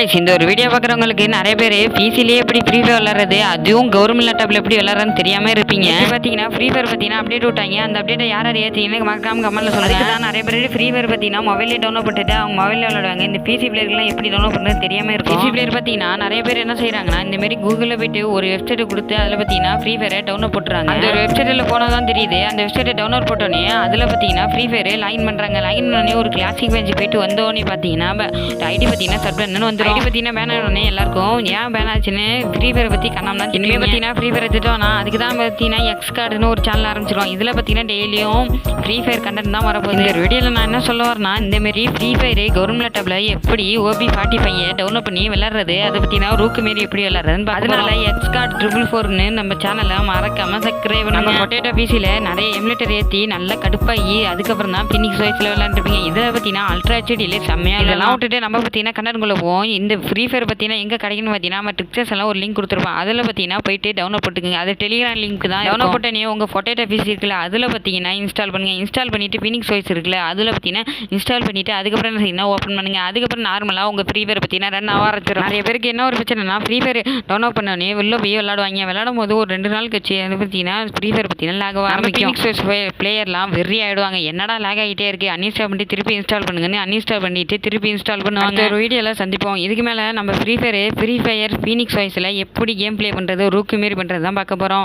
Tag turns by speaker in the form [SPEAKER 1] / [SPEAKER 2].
[SPEAKER 1] Guys இந்த ஒரு video பார்க்குறவங்களுக்கு நிறைய பேர் பிசிலேயே எப்படி ஃப்ரீ ஃபயர் விளையாடுறது அதுவும் கவர்மெண்ட் லேப்டாப்ல எப்படி விளையாடுறதுன்னு தெரியாம இருப்பீங்க. பார்த்தீங்கன்னா ஃப்ரீ ஃபயர் பார்த்தீங்கன்னா அப்டேட் விட்டாங்க. அந்த அப்டேட்டை யார் ஏற்றிங்கன்னு மறக்காம கமெண்ட்ல சொல்லுங்க. தான் நிறைய பேர் ஃப்ரீ ஃபயர் பார்த்தீங்கன்னா மொபைலே டவுன்லோட் பண்ணிட்டு அவங்க மொபைலில் விளையாடுவாங்க. இந்த பிசி பிளேயர்லாம் எப்படி டவுன்லோட் பண்ணுறது தெரியாம இருக்கும். பிசி பிளேயர் பார்த்தீங்கன்னா நிறைய பேர் என்ன செய்யறாங்கன்னா இந்த மாதிரி கூகுளில் போயிட்டு ஒரு வெப்சைட் கொடுத்து அதில் பார்த்தீங்கன்னா ஃப்ரீ ஃபயரை டவுன்லோட் போட்டுறாங்க. அந்த ஒரு வெப்சைட்டில் போனால் தான் தெரியுது. அந்த வெப்சைட்டை டவுன்லோட் போட்டோன்னே அதில் பார்த்தீங்கன்னா ஃப்ரீ ஃபயர் லைன் பண்ணுறாங்க. லைன் பண்ணி ஒரு கிளாசிக் பேஞ்ச் போயிட்டு வந்தோடனே பார்த்தீங்கன்னா ஐடி பார்த்தீங்கன்னா சர்வர் வந்து ஐடி பார்த்தீங்கன்னா பேன் ஆனோடனே எல்லாருக்கும் ஏன் பேன் ஆச்சுன்னு ஃப்ரீ ஃபயர் பற்றி கண்ணாம இனிமேல் பார்த்தீங்கன்னா ஃப்ரீ ஃபயர் எடுத்துட்டோம்னா அதுக்கு தான் பார்த்தீங்கன்னா எக்ஸ் கார்டுன்னு ஒரு சேனல் ஆரம்பிச்சிடும். இதில் பார்த்தீங்கன்னா டெய்லியும் ஃப்ரீ ஃபயர் கண்டென்ட் தான் வரப்போகுது. இந்த வீடியோவில் நான் என்ன சொல்ல வரேன்னா இந்தமாரி ஃப்ரீ ஃபயர் கவர்மெண்ட் லேப்டாப்ல எப்படி OB45 டவுன்லோட் பண்ணி விளையாடுறது அதை பற்றினா ரூக்கு மாரி எப்படி விளையாடுறதுன்னு அதனால எக்ஸ் கார்டு 444ன்னு நம்ம சேனலை மறக்காம சப்ஸ்கிரைப் நம்ம பொட்டேட்டோ பிசியில் நிறைய எமுலேட்டர் ஏற்றி நல்லா கடுப்பாகி அதுக்கப்புறம் தான் பினிக்ஸ் வாய்ஸில் விளையாண்டுருப்பீங்க. இதில் பார்த்தீங்கன்னா அல்ட்ரா ஹெச்டியில் செம்மையாக இதெல்லாம் விட்டுட்டு நம்ம பார்த்தீங்கன்னா கண்டென்ட்குள்ளே போவோம். இந்த ஃப்ரீ ஃபயர் பார்த்தீங்கன்னா எங்கே கிடைக்குன்னு பார்த்தீங்கன்னா நம்ம டிக்சர்ஸ் எல்லாம் ஒரு லிங்க் கொடுத்துருப்போம். அதில் பார்த்தீங்கன்னா போயிட்டு டவுன்லோட் போட்டுக்கோங்க. அது டெலிகிராம் லிங்க் தான். டவுன்லோட் போட்டே உங்கள் பொட்டேட்டோ பிசி இருக்குல்ல அதில் பார்த்தீங்கன்னா இன்ஸ்டால் பண்ணுங்கள். இன்ஸ்டால் பண்ணிவிட்டு பினிக்ஸ் வாய்ஸ் இருக்குல்ல அதில் பார்த்தீங்கன்னா இன்ஸ்டால் பண்ணிவிட்டு அதுக்கப்புறம் என்ன செய்யணும் ஓப்பன் பண்ணுங்க. அதுக்கப்புறம் நார்மலாக உங்கள் ஃப்ரீ ஃபயர் பார்த்தீங்கன்னா ரன் ஆரம்பிச்சிடும். நிறைய பேருக்கு என்ன ஒரு பிரச்சனைனா ஃப்ரீ ஃபயர் டவுன்லோட் பண்ணோன்னே வெளில போய் விளையாடுவாங்க. விளையாடும் போது ஒரு 2 நாள் கழிச்சு அது பார்த்தீங்கன்னா ஃப்ரீ ஃபயர் பார்த்தீங்கன்னா லேக் ஆரம்பிக்கும். பினிக்ஸ் வாய்ஸ் பிளேயர்லாம் வெறி ஆகிடுவாங்க. என்னடா லேக் ஆகிட்டே இருக்குது அன்இன்ஸ்டால் பண்ணிட்டு திருப்பி இன்ஸ்டால் பண்ணுங்கன்னு அன்இன்ஸ்டால் பண்ணிட்டு திருப்பி இன்ஸ்டால் பண்ணுவாங்க. ஒரு வீடியோவில் சந்திப்போம். இதுக்கு மேலே நம்ம ஃப்ரீ ஃபயர் ஃபீனிக்ஸ் வாய்ஸில் எப்படி கேம் ப்ளே பண்ணுறது ரூக்கு மாரி பண்ணுறது தான் பார்க்க போகிறோம்.